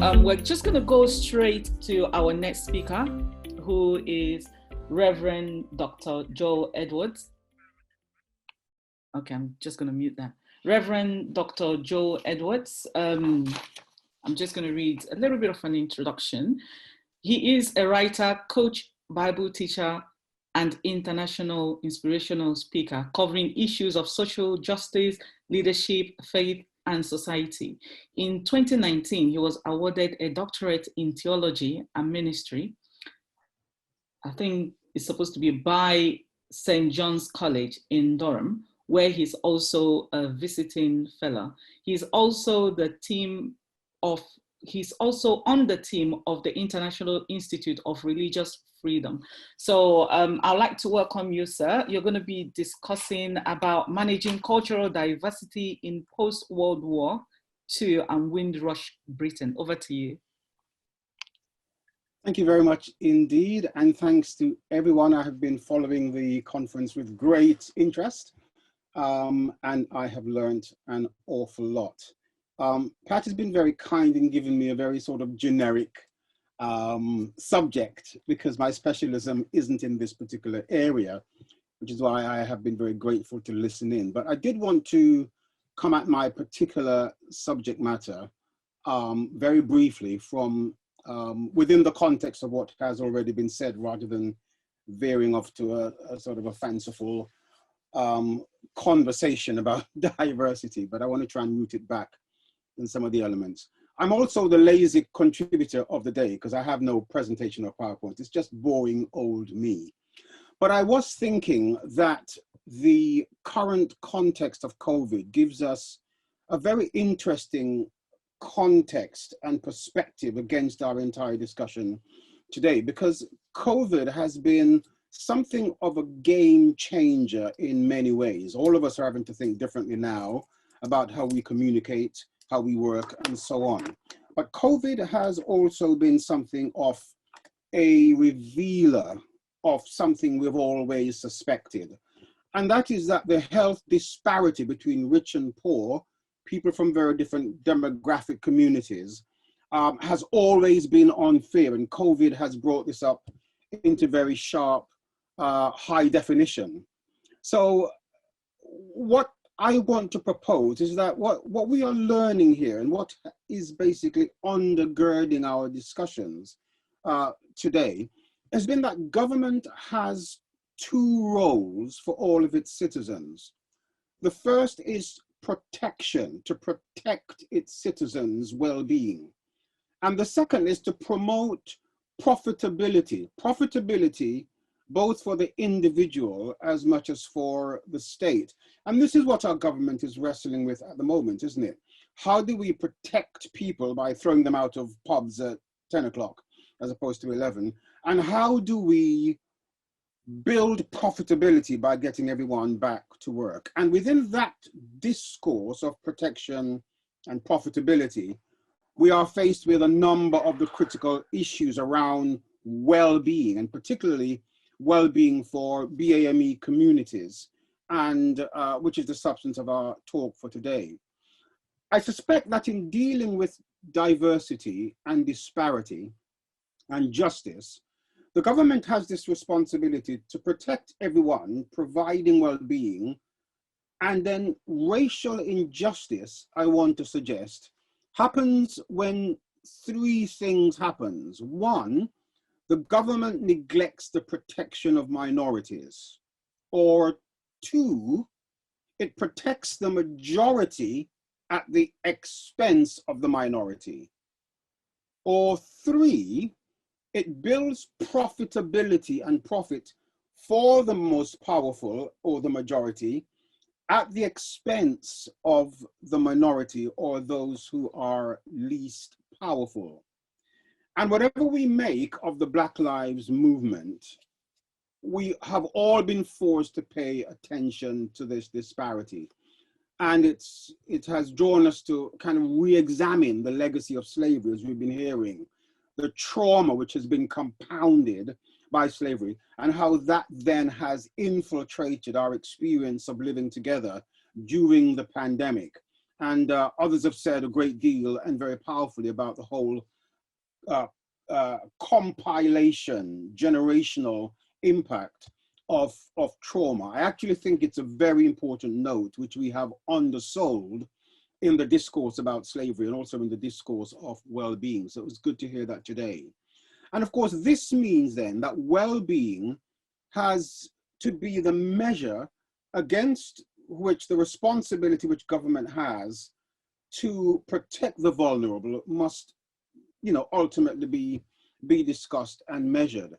we're just going to go straight to our next speaker, who is Reverend Dr. Joe Edwards. Okay, I'm just going to mute that. Reverend Dr. Joe Edwards. I'm just going to read a little bit of an introduction. He is a writer, coach, Bible teacher, and international inspirational speaker covering issues of social justice, leadership, faith, and society. In 2019, he was awarded a doctorate in theology and ministry. I think it's supposed to be by St. John's College in Durham, where he's also a visiting fellow. He's also on the team of the International Institute of Religious Freedom. So I'd like to welcome you, sir. You're going to be discussing about managing cultural diversity in post-World War II and Windrush Britain. Over to you. Thank you very much indeed. And thanks to everyone. I have been following the conference with great interest. And I have learned an awful lot. Pat has been very kind in giving me a very sort of generic subject, because my specialism isn't in this particular area, which is why I have been very grateful to listen in. But I did want to come at my particular subject matter very briefly from within the context of what has already been said, rather than veering off to a sort of a fanciful conversation about diversity. But I want to try and root it back in some of the elements. I'm also the lazy contributor of the day because I have no presentation or PowerPoint. It's just boring old me. But I was thinking that the current context of COVID gives us a very interesting context and perspective against our entire discussion today, because COVID has been something of a game changer in many ways. All of us are having to think differently now about how we communicate, how we work, and so on. But COVID has also been something of a revealer of something we've always suspected. And that is that the health disparity between rich and poor, people from very different demographic communities, has always been unfair. And COVID has brought this up into very sharp, high definition. So what I want to propose is that what we are learning here, and what is basically undergirding our discussions today, has been that government has two roles for all of its citizens. The first is protection, to protect its citizens' well-being. And the second is to promote profitability both for the individual as much as for the state. And this is what our government is wrestling with at the moment, isn't it? How do we protect people by throwing them out of pubs at 10 o'clock as opposed to 11? And how do we build profitability by getting everyone back to work? And within that discourse of protection and profitability, we are faced with a number of the critical issues around well-being, and particularly well-being for BAME communities, and which is the substance of our talk for today. I suspect that in dealing with diversity and disparity and justice, the government has this responsibility to protect everyone, providing well-being, and then racial injustice, I want to suggest, happens when three things happens. One, the government neglects the protection of minorities. Or two, it protects the majority at the expense of the minority. Or three, it builds profitability and profit for the most powerful or the majority at the expense of the minority or those who are least powerful. And whatever we make of the Black Lives Movement, we have all been forced to pay attention to this disparity. And it has drawn us to kind of re-examine the legacy of slavery, as we've been hearing, the trauma which has been compounded by slavery, and how that then has infiltrated our experience of living together during the pandemic. And others have said a great deal and very powerfully about the whole compilation, generational impact of trauma. I actually think it's a very important note, which we have undersold in the discourse about slavery and also in the discourse of well-being. So it was good to hear that today. And of course, this means then that well-being has to be the measure against which the responsibility which government has to protect the vulnerable must, ultimately be discussed and measured.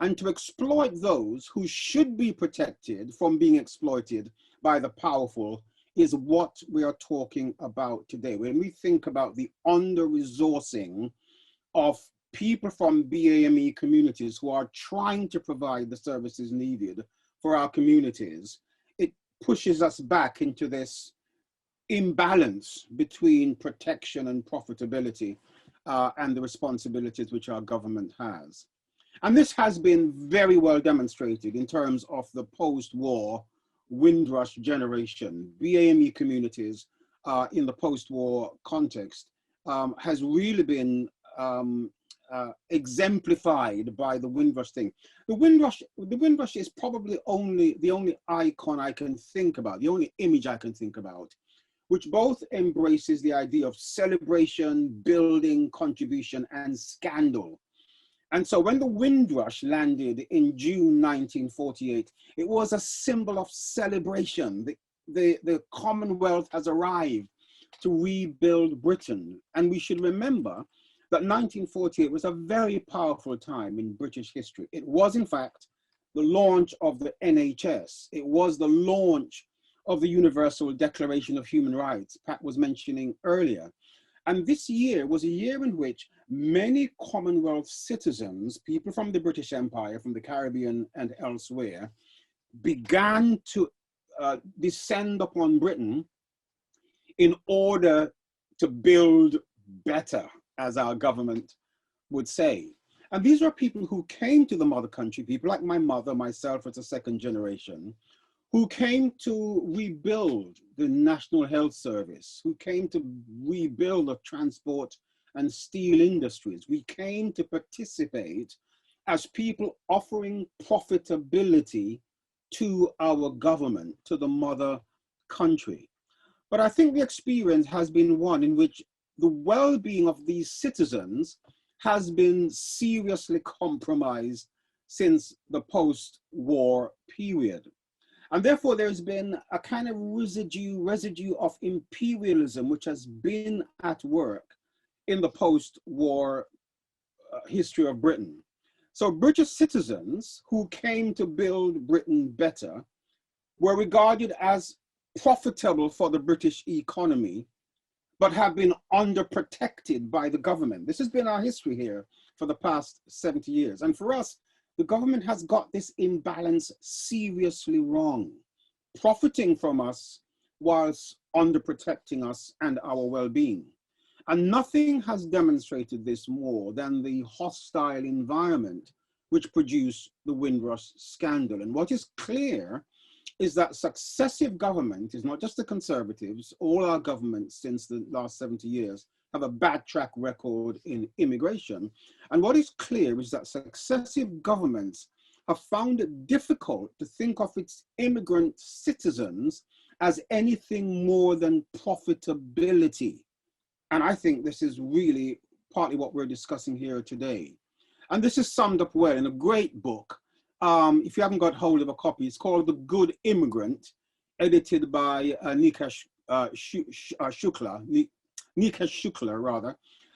And to exploit those who should be protected from being exploited by the powerful is what we are talking about today. When we think about the under-resourcing of people from BAME communities who are trying to provide the services needed for our communities, it pushes us back into this imbalance between protection and profitability and the responsibilities which our government has. And this has been very well demonstrated in terms of the post-war Windrush generation. BAME communities in the post-war context has really been exemplified by the Windrush thing. The Windrush is probably the only icon I can think about, the only image I can think about, which both embraces the idea of celebration, building, contribution, and scandal. And so when the Windrush landed in June 1948, it was a symbol of celebration. The Commonwealth has arrived to rebuild Britain. And we should remember that 1948 was a very powerful time in British history. It was, in fact, the launch of the NHS. It was the launch of the Universal Declaration of Human Rights, Pat was mentioning earlier. And this year was a year in which many Commonwealth citizens, people from the British Empire, from the Caribbean and elsewhere, began to descend upon Britain in order to build better, as our government would say. And these are people who came to the mother country, people like my mother, myself as a second generation, who came to rebuild the National Health Service, who came to rebuild the transport and steel industries. We came to participate as people offering profitability to our government, to the mother country. But I think the experience has been one in which the well-being of these citizens has been seriously compromised since the post-war period. And therefore, there's been a kind of residue of imperialism which has been at work in the post-war history of Britain. So British citizens who came to build Britain better were regarded as profitable for the British economy, but have been underprotected by the government. This has been our history here for the past 70 years. And for us, the government has got this imbalance seriously wrong, profiting from us whilst underprotecting us and our well-being. And nothing has demonstrated this more than the hostile environment which produced the Windrush Scandal. And what is clear is that successive government is not just the Conservatives, all our governments since the last 70 years have a bad track record in immigration. And what is clear is that successive governments have found it difficult to think of its immigrant citizens as anything more than profitability. And I think this is really partly what we're discussing here today. And this is summed up well in a great book. If you haven't got hold of a copy, it's called The Good Immigrant, edited by Nikesh Shukla,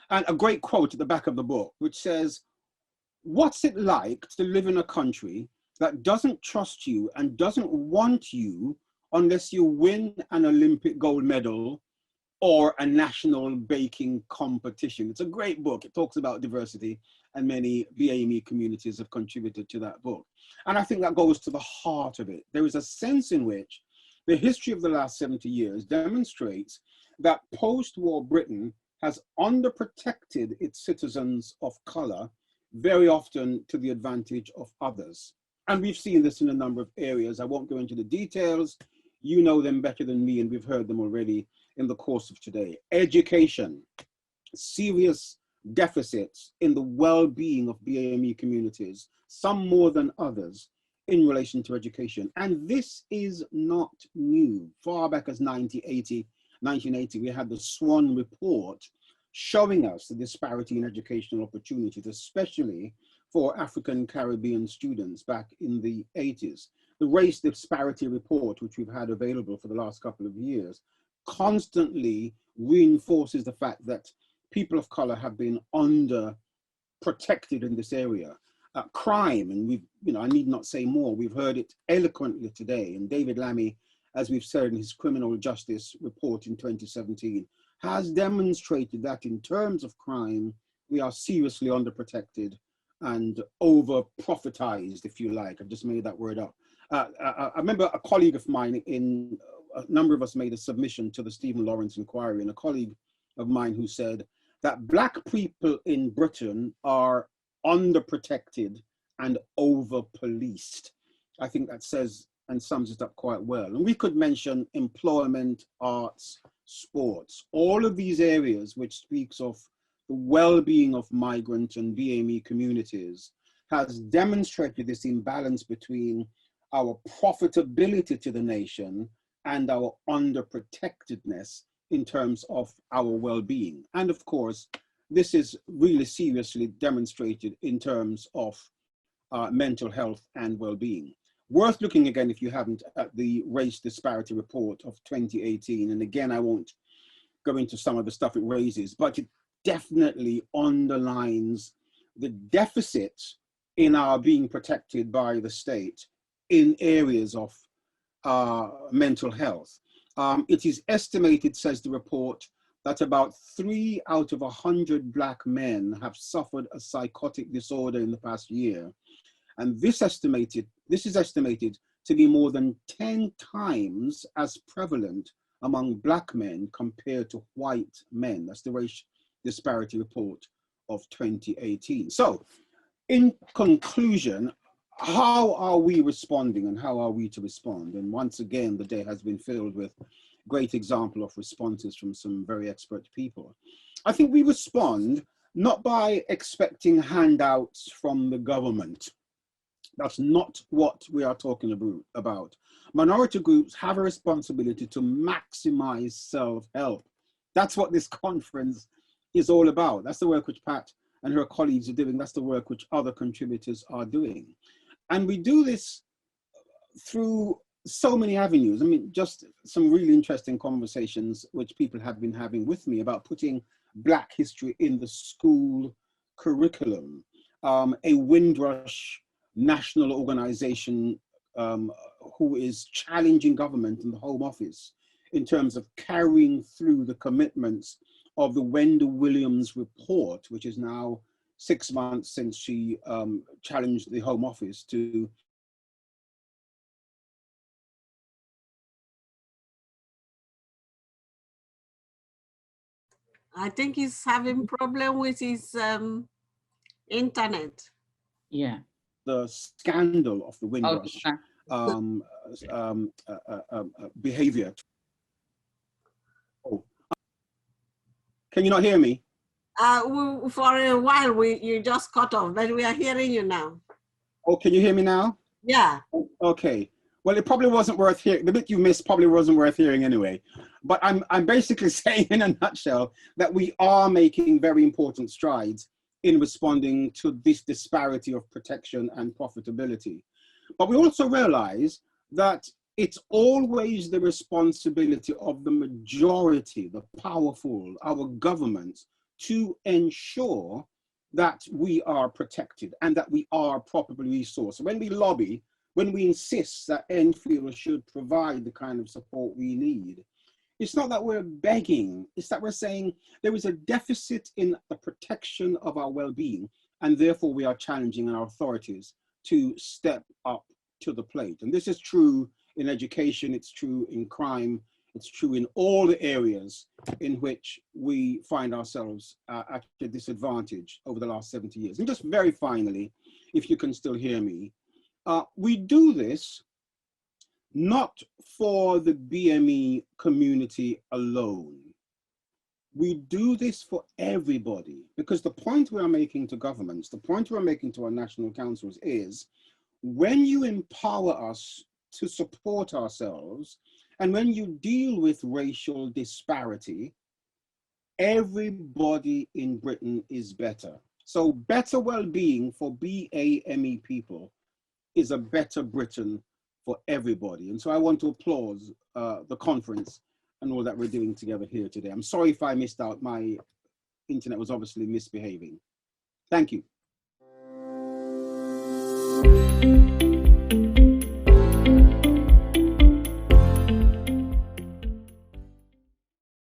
and a great quote at the back of the book, which says, "What's it like to live in a country that doesn't trust you and doesn't want you unless you win an Olympic gold medal or a national baking competition?" It's a great book. It talks about diversity, and many BAME communities have contributed to that book. And I think that goes to the heart of it. There is a sense in which the history of the last 70 years demonstrates that post-war Britain has underprotected its citizens of color, very often to the advantage of others. And we've seen this in a number of areas. I won't go into the details. You know them better than me, and we've heard them already in the course of today. Education, serious deficits in the well-being of BAME communities, some more than others, in relation to education. And this is not new. Far back as 1980, we had the Swan Report showing us the disparity in educational opportunities, especially for African Caribbean students back in the 80s. The Race Disparity Report, which we've had available for the last couple of years, constantly reinforces the fact that people of color have been under protected in this area. Crime, and we've, I need not say more, we've heard it eloquently today. And David Lammy, as we've said in his criminal justice report in 2017, has demonstrated that in terms of crime, we are seriously underprotected and over-profitized, if you like. I've just made that word up. I remember a colleague of mine, a number of us made a submission to the Stephen Lawrence inquiry, and a colleague of mine who said that Black people in Britain are underprotected and over-policed. I think that says and sums it up quite well. And we could mention employment, arts, sports, all of these areas which speaks of the well-being of migrant and BAME communities has demonstrated this imbalance between our profitability to the nation and our underprotectedness in terms of our well-being. And of course, this is really seriously demonstrated in terms of mental health and well-being. Worth looking again, if you haven't, at the Race Disparity Report of 2018. And again, I won't go into some of the stuff it raises, but it definitely underlines the deficit in our being protected by the state in areas of mental health. It is estimated, says the report, that about 3 out of 100 Black men have suffered a psychotic disorder in the past year. And this is estimated to be more than 10 times as prevalent among Black men compared to white men. That's the Race Disparity Report of 2018. So, in conclusion, how are we responding and how are we to respond? And once again, the day has been filled with great example of responses from some very expert people. I think we respond not by expecting handouts from the government. That's not what we are talking about. Minority groups have a responsibility to maximize self-help. That's what this conference is all about. That's the work which Pat and her colleagues are doing. That's the work which other contributors are doing. And we do this through so many avenues. I mean, just some really interesting conversations which people have been having with me about putting Black history in the school curriculum. A Windrush national organization who is challenging government and the Home Office in terms of carrying through the commitments of the Wendell Williams report, which is now 6 months since she challenged the Home Office to I think he's having problem with his internet. Yeah. The scandal of the Windrush behavior. Oh. Can you not hear me? For a while, you just cut off, but we are hearing you now. Oh, can you hear me now? Yeah. Okay. Well, it probably wasn't worth hearing. The bit you missed probably wasn't worth hearing anyway. But I'm basically saying in a nutshell that we are making very important strides in responding to this disparity of protection and profitability. But we also realize that it's always the responsibility of the majority, the powerful, our governments, to ensure that we are protected and that we are properly resourced. When we lobby, when we insist that Enfield should provide the kind of support we need, it's not that we're begging, it's that we're saying there is a deficit in the protection of our well-being, and therefore we are challenging our authorities to step up to the plate. And this is true in education, it's true in crime, it's true in all the areas in which we find ourselves at a disadvantage over the last 70 years. And just very finally, if you can still hear me, we do this not for the BME community alone. We do this for everybody, because the point we are making to governments, the point we're making to our national councils is, when you empower us to support ourselves, and when you deal with racial disparity, everybody in Britain is better. So better well-being for BAME people is a better Britain for everybody. And so I want to applaud the conference and all that we're doing together here today. I'm sorry if I missed out. My internet was obviously misbehaving. Thank you.